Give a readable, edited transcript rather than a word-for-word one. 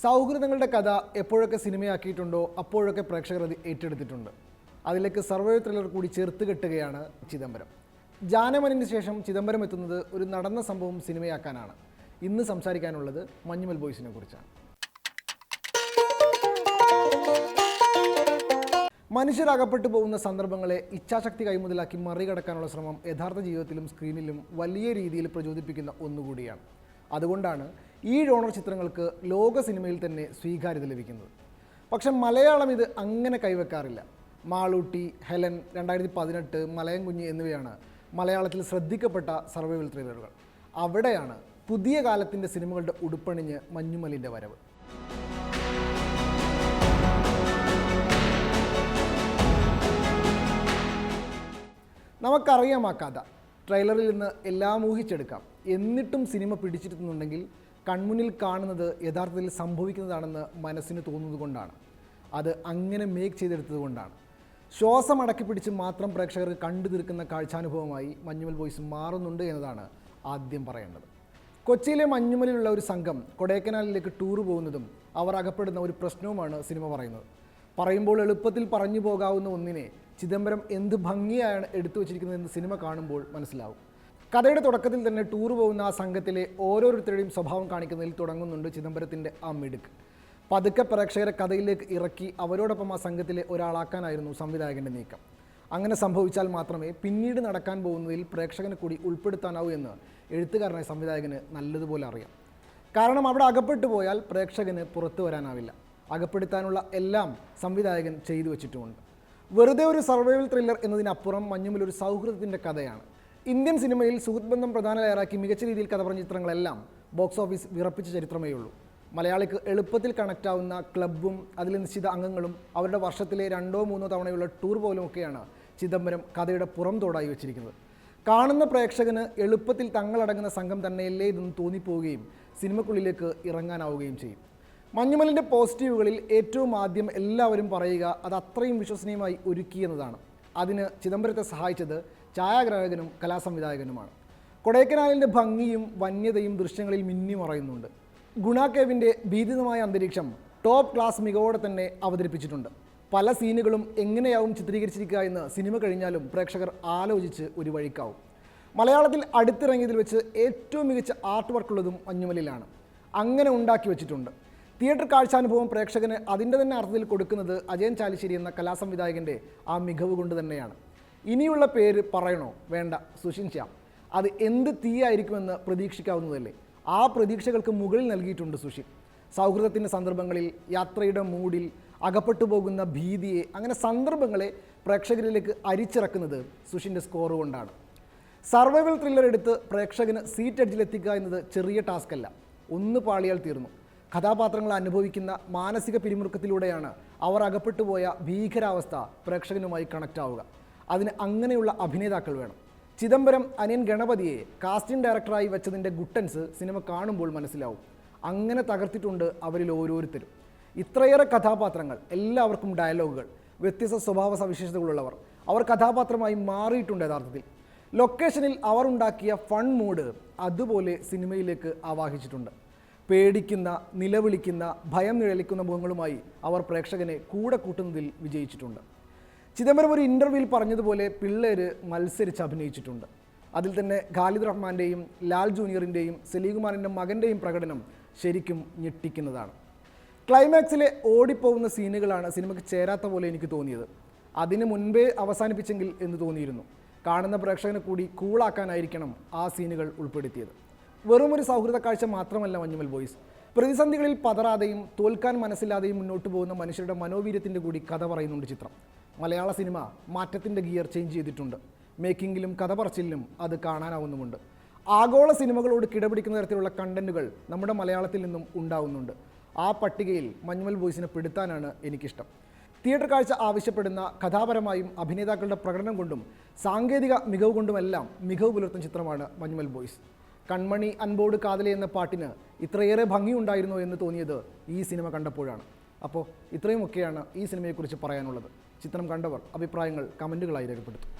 സൗഹൃദങ്ങളുടെ കഥ എപ്പോഴൊക്കെ സിനിമയാക്കിയിട്ടുണ്ടോ അപ്പോഴൊക്കെ പ്രേക്ഷകർ അത് ഏറ്റെടുത്തിട്ടുണ്ട്. അതിലേക്ക് സർവൈവൽ ത്രില്ലർ കൂടി ചേർത്ത് കെട്ടുകയാണ് ചിദംബരം. ജാനമനിന് ശേഷം ചിദംബരം എത്തുന്നത് ഒരു നടന്ന സംഭവം സിനിമയാക്കാനാണ്. ഇന്ന് സംസാരിക്കാനുള്ളത് മഞ്ഞുമൽ ബോയ്സിനെ കുറിച്ചാണ്. മനുഷ്യരകപ്പെട്ടു പോകുന്ന സന്ദർഭങ്ങളെ ഇച്ഛാശക്തി കൈമുതലാക്കി മറികടക്കാനുള്ള ശ്രമം യഥാർത്ഥ ജീവിതത്തിലും സ്ക്രീനിലും വലിയ രീതിയിൽ പ്രചോദിപ്പിക്കുന്ന ഒന്നുകൂടിയാണ്. അതുകൊണ്ടാണ് ഈ ജോണർ ചിത്രങ്ങൾക്ക് ലോക സിനിമയിൽ തന്നെ സ്വീകാര്യത ലഭിക്കുന്നത്. പക്ഷെ മലയാളം ഇത് അങ്ങനെ കൈവെക്കാറില്ല. മാളൂട്ടി, ഹെലൻ, 2018, മലയം കുഞ്ഞ് എന്നിവയാണ് മലയാളത്തിൽ ശ്രദ്ധിക്കപ്പെട്ട സർവൈവൽ ത്രില്ലറുകൾ. അവിടെയാണ് പുതിയ കാലത്തിൻ്റെ സിനിമകളുടെ ഉടുപ്പണിഞ്ഞ് മഞ്ഞുമലിൻ്റെ വരവ്. നമുക്കറിയാം ആ കഥ. ട്രെയിലറിൽ നിന്ന് എല്ലാം ഊഹിച്ചെടുക്കാം. എന്നിട്ടും സിനിമ പിടിച്ചിരുത്തുന്നുണ്ടെങ്കിൽ കൺമുന്നിൽ കാണുന്നത് യഥാർത്ഥത്തിൽ സംഭവിക്കുന്നതാണെന്ന് മനസ്സിന് തോന്നുന്നത് കൊണ്ടാണ്. അത് അങ്ങനെ മേക്ക് ചെയ്തെടുത്തത് കൊണ്ടാണ്. ശ്വാസം അടക്കി പിടിച്ച് മാത്രം പ്രേക്ഷകർക്ക് കണ്ടു തീർക്കുന്ന കാഴ്ചാനുഭവമായി മഞ്ഞുമൽ ബോയ്സ് മാറുന്നുണ്ട് എന്നതാണ് ആദ്യം പറയേണ്ടത്. കൊച്ചിയിലെ മഞ്ഞുമലിലുള്ള ഒരു സംഘം കൊടൈക്കനാലിലേക്ക് ടൂർ പോകുന്നതും അവർ അകപ്പെടുന്ന ഒരു പ്രശ്നവുമാണ് സിനിമ പറയുന്നത്. പറയുമ്പോൾ എളുപ്പത്തിൽ പറഞ്ഞു പോകാവുന്ന ഒന്നിനെ ചിദംബരം എന്ത് ഭംഗിയാണ് എടുത്തു വച്ചിരിക്കുന്നതെന്ന് സിനിമ കാണുമ്പോൾ മനസ്സിലാവും. കഥയുടെ തുടക്കത്തിൽ തന്നെ ടൂർ പോകുന്ന ആ സംഘത്തിലെ ഓരോരുത്തരുടെയും സ്വഭാവം കാണിക്കുന്നതിൽ തുടങ്ങുന്നുണ്ട് ചിദംബരത്തിൻ്റെ ആ മിടുക്ക്. പതുക്കെ പ്രേക്ഷകരെ കഥയിലേക്ക് ഇറക്കി അവരോടൊപ്പം ആ സംഘത്തിലെ ഒരാളാക്കാനായിരുന്നു സംവിധായകൻ്റെ നീക്കം. അങ്ങനെ സംഭവിച്ചാൽ മാത്രമേ പിന്നീട് നടക്കാൻ പോകുന്നതിൽ പ്രേക്ഷകനെ കൂടി ഉൾപ്പെടുത്താനാവൂ എന്ന് എഴുത്തുകാരനായ സംവിധായകന് നല്ലതുപോലെ അറിയാം. കാരണം അവിടെ അകപ്പെട്ടു പോയാൽ പ്രേക്ഷകന് പുറത്തു വരാനാവില്ല. അകപ്പെടുത്താനുള്ള എല്ലാം സംവിധായകൻ ചെയ്തു വച്ചിട്ടുമുണ്ട്. വെറുതെ ഒരു സർവൈവൽ ത്രില്ലർ എന്നതിനപ്പുറം മഞ്ഞുമൽ ഒരു സൗഹൃദത്തിൻ്റെ കഥയാണ്. ഇന്ത്യൻ സിനിമയിൽ സുഹൃത്ത് ബന്ധം പ്രധാന ലെയറാക്കി മികച്ച രീതിയിൽ കഥ പറഞ്ഞ ചിത്രങ്ങളെല്ലാം ബോക്സ് ഓഫീസ് വിറപ്പിച്ച ചരിത്രമേ ഉള്ളൂ. മലയാളിക്ക് എളുപ്പത്തിൽ കണക്റ്റ് ആവുന്ന ക്ലബ്ബും അതിലെ നിശ്ചിത അംഗങ്ങളും അവരുടെ വർഷത്തിലെ 2-3 തവണയുള്ള ടൂർ പോലുമൊക്കെയാണ് ചിദംബരം കഥയുടെ പുറം തോടായി വെച്ചിരിക്കുന്നത്. കാണുന്ന പ്രേക്ഷകന് എളുപ്പത്തിൽ തങ്ങളടങ്ങുന്ന സംഘം തന്നെയല്ലേ ഇതെന്ന് തോന്നിപ്പോവുകയും സിനിമക്കുള്ളിലേക്ക് ഇറങ്ങാനാവുകയും ചെയ്യും. മഞ്ഞുമലിൻ്റെ പോസിറ്റീവുകളിൽ ഏറ്റവും ആദ്യം എല്ലാവരും പറയുക അത് അത്രയും വിശ്വസനീയമായി ഒരുക്കി എന്നതാണ്. അതിന് ചിദംബരത്തെ സഹായിച്ചത് ഛായാഗ്രാഹകനും കലാസംവിധായകനുമാണ്. കൊടൈക്കനാലിൻ്റെ ഭംഗിയും വന്യതയും ദൃശ്യങ്ങളിൽ മിന്നി മറയുന്നുണ്ട്. ഗുണ കേവിൻ്റെ ഭീതിതമായ അന്തരീക്ഷം ടോപ്പ് ക്ലാസ് മികവോടെ തന്നെ അവതരിപ്പിച്ചിട്ടുണ്ട്. പല സീനുകളും എങ്ങനെയാവും ചിത്രീകരിച്ചിരിക്കുക എന്ന് സിനിമ കഴിഞ്ഞാലും പ്രേക്ഷകർ ആലോചിച്ച് ഒരു വഴിക്കാവും. മലയാളത്തിൽ അടുത്തിറങ്ങിയതിൽ വെച്ച് ഏറ്റവും മികച്ച ആർട്ട് വർക്കുള്ളതും മഞ്ഞുമലിലാണ്. അങ്ങനെ ഉണ്ടാക്കി വെച്ചിട്ടുണ്ട്. തിയേറ്റർ കാഴ്ചാനുഭവം പ്രേക്ഷകന് അതിൻ്റെ തന്നെ അർത്ഥത്തിൽ കൊടുക്കുന്നത് അജയൻ ചാലിശ്ശേരി എന്ന കലാസംവിധായകൻ്റെ ആ മികവ് കൊണ്ട് തന്നെയാണ്. ഇനിയുള്ള പേര് പറയണോ വേണ്ട, സുഷിൻ ശ്യാം. അത് എന്ത് തീയായിരിക്കുമെന്ന് പ്രതീക്ഷിക്കാവുന്നതല്ലേ. ആ പ്രതീക്ഷകൾക്ക് മുകളിൽ നൽകിയിട്ടുണ്ട് സുഷിൻ. സൗഹൃദത്തിൻ്റെ സന്ദർഭങ്ങളിൽ, യാത്രയുടെ മൂഡിൽ, അകപ്പെട്ടു പോകുന്ന ഭീതിയെ, അങ്ങനെ സന്ദർഭങ്ങളെ പ്രേക്ഷകരിലേക്ക് അരിച്ചിറക്കുന്നത് സുഷിൻ്റെ സ്കോർ കൊണ്ടാണ്. സർവൈവൽ ത്രില്ലർ എടുത്ത് പ്രേക്ഷകന് സീറ്റ് എഡ്ജിലെത്തിക്കുക എന്നത് ചെറിയ ടാസ്ക് അല്ല. ഒന്ന് പാളിയാൽ തീർന്നു. കഥാപാത്രങ്ങൾ അനുഭവിക്കുന്ന മാനസിക പിരിമുറുക്കത്തിലൂടെയാണ് അവർ അകപ്പെട്ടു പോയ ഭീകരാവസ്ഥ പ്രേക്ഷകനുമായി കണക്റ്റ് ആവുക. അതിന് അങ്ങനെയുള്ള അഭിനേതാക്കൾ വേണം. ചിദംബരം അനിയൻ ഗണപതിയെ കാസ്റ്റിംഗ് ഡയറക്ടറായി വെച്ചതിൻ്റെ ഗുട്ടൻസ് സിനിമ കാണുമ്പോൾ മനസ്സിലാവും. അങ്ങനെ തകർത്തിട്ടുണ്ട് അവരിൽ ഓരോരുത്തരും. ഇത്രയേറെ കഥാപാത്രങ്ങൾ, എല്ലാവർക്കും ഡയലോഗുകൾ, വ്യത്യസ്ത സ്വഭാവ സവിശേഷതകളുള്ളവർ. അവർ കഥാപാത്രമായി മാറിയിട്ടുണ്ട് യഥാർത്ഥത്തിൽ. ലൊക്കേഷനിൽ അവർ ഉണ്ടാക്കിയ ഫൺ മൂഡ് അതുപോലെ സിനിമയിലേക്ക് ആവാഹിച്ചിട്ടുണ്ട്. പേടിക്കുന്ന, നിലവിളിക്കുന്ന, ഭയം നിഴലിക്കുന്ന മുഖങ്ങളുമായി അവർ പ്രേക്ഷകനെ കൂടെ കൂട്ടുന്നതിൽ വിജയിച്ചിട്ടുണ്ട്. ചിദംബരം ഒരു ഇൻ്റർവ്യൂവിൽ പറഞ്ഞതുപോലെ പിള്ളേർ മത്സരിച്ച് അഭിനയിച്ചിട്ടുണ്ട്. അതിൽ തന്നെ ഖാലിദ് റഹ്മാൻ്റെയും ലാൽ ജൂനിയറിൻ്റെയും സലീകുമാറിൻ്റെ മകൻ്റെയും പ്രകടനം ശരിക്കും ഞെട്ടിക്കുന്നതാണ്. ക്ലൈമാക്സിലെ ഓടിപ്പോകുന്ന സീനുകളാണ് സിനിമയ്ക്ക് ചേരാത്ത പോലെ എനിക്ക് തോന്നിയത്. അതിന് മുൻപേ അവസാനിപ്പിച്ചെങ്കിൽ എന്ന് തോന്നിയിരുന്നു. കാണുന്ന പ്രേക്ഷകനെ കൂടി കൂളാക്കാനായിരിക്കണം ആ സീനുകൾ ഉൾപ്പെടുത്തിയത്. വെറും ഒരു സൗഹൃദ കാഴ്ച മാത്രമല്ല മഞ്ഞുമൽ ബോയ്സ്. പ്രതിസന്ധികളിൽ പതറാതെയും തോൽക്കാൻ മനസ്സില്ലാതെയും മുന്നോട്ട് പോകുന്ന മനുഷ്യരുടെ മനോവീര്യത്തിൻ്റെ കൂടി കഥ പറയുന്നുണ്ട് ചിത്രം. മലയാള സിനിമ മാറ്റത്തിൻ്റെ ഗിയർ ചേഞ്ച് ചെയ്തിട്ടുണ്ട്. മേക്കിങ്ങിലും കഥ പറച്ചിലിലും അത് കാണാനാവുന്നുമുണ്ട്. ആഗോള സിനിമകളോട് കിടപിടിക്കുന്ന തരത്തിലുള്ള കണ്ടന്റുകൾ നമ്മുടെ മലയാളത്തിൽ നിന്നും ഉണ്ടാവുന്നുണ്ട്. ആ പട്ടികയിൽ മഞ്ഞുമൽ ബോയ്സിനെ പെടുത്താനാണ് എനിക്കിഷ്ടം. തിയേറ്റർ കാഴ്ച ആവശ്യപ്പെടുന്ന കഥാപരമായും അഭിനേതാക്കളുടെ പ്രകടനം കൊണ്ടും സാങ്കേതിക മികവ് കൊണ്ടുമെല്ലാം മികവ് പുലർത്തുന്ന ചിത്രമാണ് മഞ്ഞുമൽ ബോയ്സ്. കൺമണി അൻപോട് കാതലെ എന്ന പാട്ടിന് ഇത്രയേറെ ഭംഗിയുണ്ടായിരുന്നോ എന്ന് തോന്നിയത് ഈ സിനിമ കണ്ടപ്പോഴാണ്. അപ്പോൾ ഇത്രയുമൊക്കെയാണ് ഈ സിനിമയെക്കുറിച്ച് പറയാനുള്ളത്. ചിത്രം കണ്ടവർ അഭിപ്രായങ്ങൾ കമൻറ്റുകളായി രേഖപ്പെടുത്തും.